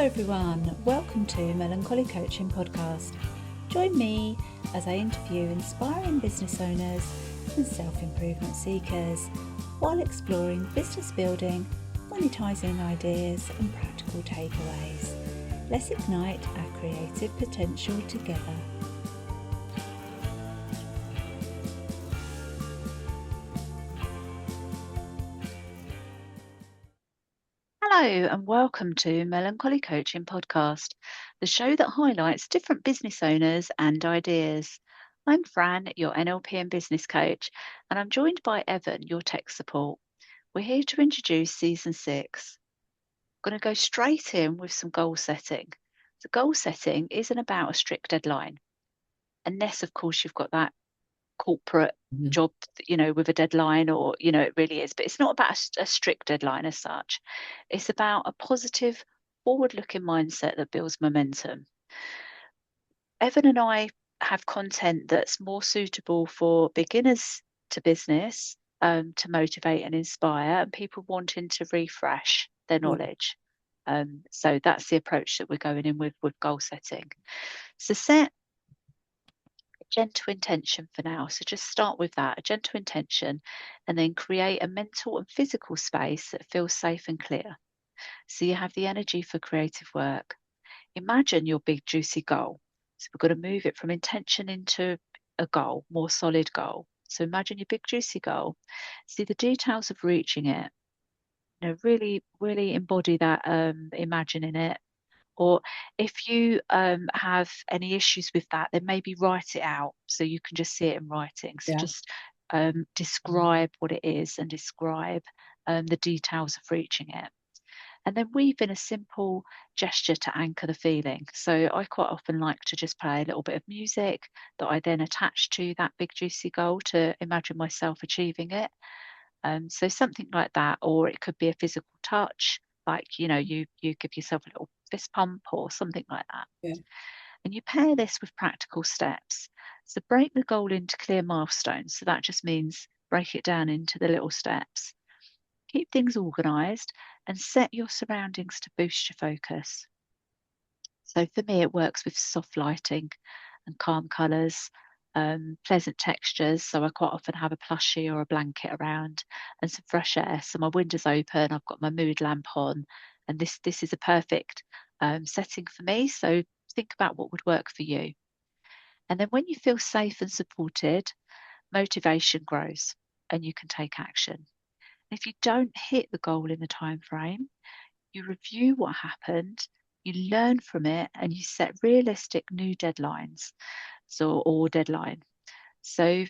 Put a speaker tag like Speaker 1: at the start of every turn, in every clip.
Speaker 1: everyone, welcome to Melancholy Coaching podcast. Join me as I interview inspiring business owners and self-improvement seekers while exploring business building, monetising ideas and practical takeaways. Let's ignite our creative potential together. Hello and welcome to Melancholy Coaching podcast, the show that highlights different business owners and ideas. I'm Fran, your NLP and Business Coach, and I'm joined by Evan, your tech support. We're here to introduce Season 6. I'm going to go straight in with some goal setting. So goal setting isn't about a strict deadline, unless, of course, you've got that corporate job, with a deadline, or, it really is. But it's not about a strict deadline as such. It's about a positive, forward-looking mindset that builds momentum. Evan and I have content that's more suitable for beginners to business, to motivate and inspire, and people wanting to refresh their knowledge. So that's the approach that we're going in with goal setting. So set gentle intention for now. So just start with that, a gentle intention, and then create a mental and physical space that feels safe and clear. So you have the energy for creative work. Imagine your big juicy goal. So we're going to move it from intention into a goal, more solid goal. So imagine your big juicy goal. See the details of reaching it. Really, really embody that, imagining it. Or if you have any issues with that, then maybe write it out so you can just see it in writing. So just describe what it is and describe the details of reaching it. And then weave in a simple gesture to anchor the feeling. So I quite often like to just play a little bit of music that I then attach to that big juicy goal to imagine myself achieving it. So something like that, or it could be a physical touch, like, you give yourself a little fist pump or something like that. And you pair this with practical steps. So break the goal into clear milestones. So that just means break it down into the little steps. Keep things organised and set your surroundings to boost your focus. So for me, it works with soft lighting and calm colours, pleasant textures. So I quite often have a plushie or a blanket around and some fresh air. So my window's open, I've got my mood lamp on, and this is a perfect setting for me. So think about what would work for you. And then when you feel safe and supported, motivation grows and you can take action. If you don't hit the goal in the time frame, you review what happened, you learn from it, and you set realistic new deadlines. Or deadline. So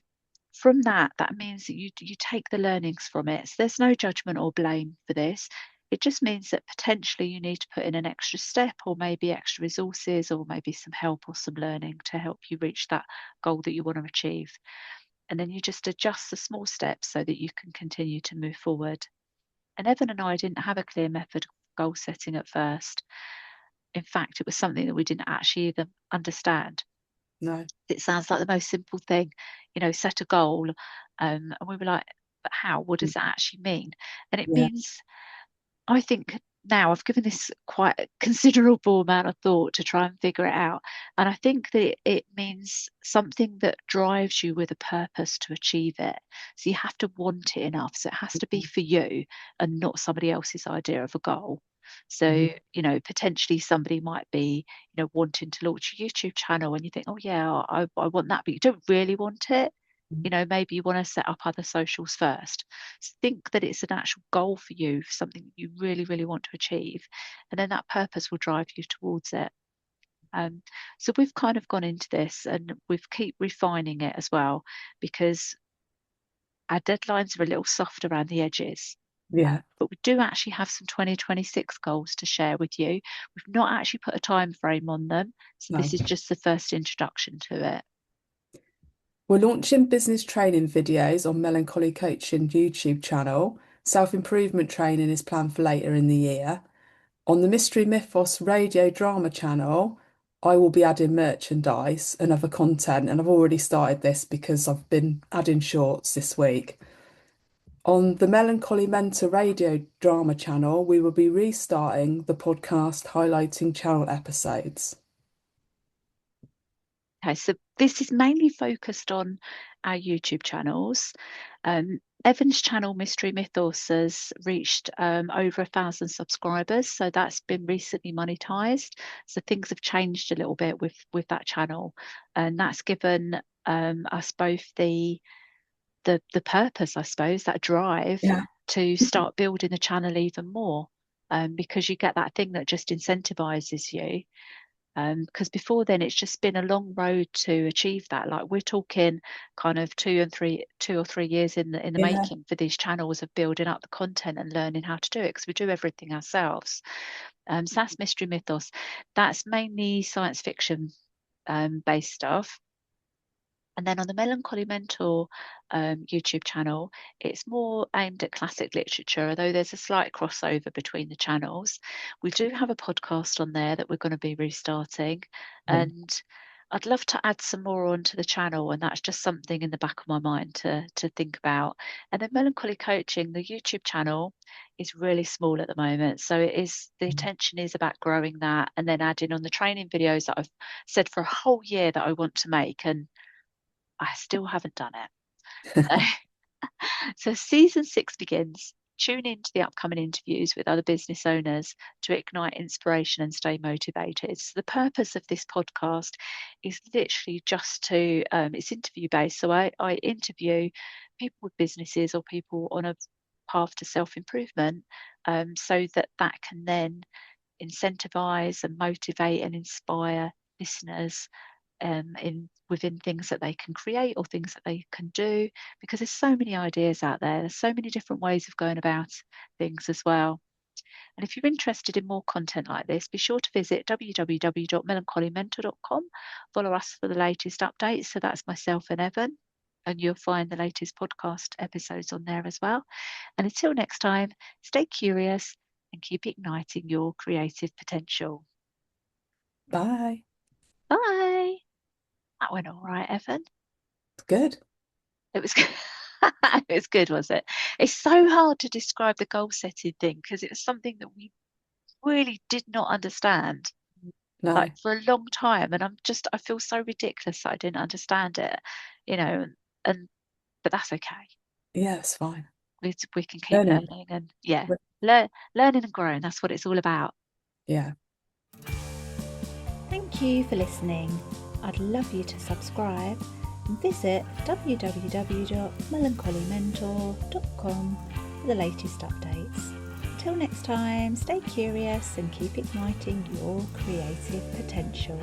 Speaker 1: from that means that you take the learnings from it. So there's no judgment or blame for this. It just means that potentially you need to put in an extra step, or maybe extra resources, or maybe some help or some learning to help you reach that goal that you want to achieve. And then you just adjust the small steps so that you can continue to move forward. And Evan and I didn't have a clear method of goal setting at first. In fact, it was something that we didn't actually even understand.
Speaker 2: No.
Speaker 1: It sounds like the most simple thing, set a goal. And we were like, but how? What does that actually mean? And it means, I think now I've given this quite a considerable amount of thought to try and figure it out. And I think that it means something that drives you with a purpose to achieve it. So you have to want it enough. So it has to be for you and not somebody else's idea of a goal. So, potentially somebody might be, wanting to launch a YouTube channel, and you think, oh yeah, I want that, but you don't really want it. Maybe you want to set up other socials first. So think that it's an actual goal for you, something you really, really want to achieve. And then that purpose will drive you towards it. So we've kind of gone into this and we've keep refining it as well, because our deadlines are a little soft around the edges. But we do actually have some 2026 goals to share with you. We've not actually put a time frame on them. So this is just the first introduction to it.
Speaker 2: We're launching business training videos on Melancholy Coaching YouTube channel. Self-improvement training is planned for later in the year. On the Mystery Mythos radio drama channel, I will be adding merchandise and other content, and I've already started this because I've been adding shorts this week. On the Melancholy Mentor radio drama channel, we will be restarting the podcast highlighting channel episodes.
Speaker 1: Okay, so this is mainly focused on our YouTube channels. Evan's channel, Mystery Mythos, has reached over 1,000 subscribers, so that's been recently monetized. So things have changed a little bit with that channel, and that's given us both the purpose, I suppose, that drive
Speaker 2: Yeah.
Speaker 1: to start building the channel even more, because you get that thing that just incentivizes you. Because before then it's just been a long road to achieve that. Like we're talking kind of 2 or 3 years in the
Speaker 2: Yeah.
Speaker 1: making for these channels of building up the content and learning how to do it, because we do everything ourselves. So that's Mystery Mythos. That's mainly science fiction based stuff. And then on the Melancholy Mentor YouTube channel, it's more aimed at classic literature, although there's a slight crossover between the channels. We do have a podcast on there that we're going to be restarting, and I'd love to add some more onto the channel, and that's just something in the back of my mind to think about. And then Melancholy Coaching, the YouTube channel, is really small at the moment, so it is the intention is about growing that, and then adding on the training videos that I've said for a whole year that I want to make, and I still haven't done it. So season 6 begins. Tune into the upcoming interviews with other business owners to ignite inspiration and stay motivated. So the purpose of this podcast is literally just to, it's interview based. So I interview people with businesses or people on a path to self-improvement, so that can then incentivize and motivate and inspire listeners in within things that they can create or things that they can do, because there's so many ideas out there. There's so many different ways of going about things as well. And if you're interested in more content like this, be sure to visit www.melancholymentor.com. Follow us for the latest updates. So that's myself and Evan, and you'll find the latest podcast episodes on there as well. And until next time, stay curious and keep igniting your creative potential.
Speaker 2: Bye.
Speaker 1: Bye. That went all right, Evan.
Speaker 2: Good.
Speaker 1: It was good. It was good, was it? It's so hard to describe the goal setting thing because it was something that we really did not understand
Speaker 2: No.
Speaker 1: like for a long time. And I feel so ridiculous that I didn't understand it, you know, and but that's okay.
Speaker 2: Yeah, it's fine.
Speaker 1: We can keep
Speaker 2: Learning.
Speaker 1: learning and yeah, learning and growing. That's what it's all about.
Speaker 2: Yeah.
Speaker 1: Thank you for listening. I'd love you to subscribe and visit www.melancholymentor.com for the latest updates. Until next time, stay curious and keep igniting your creative potential.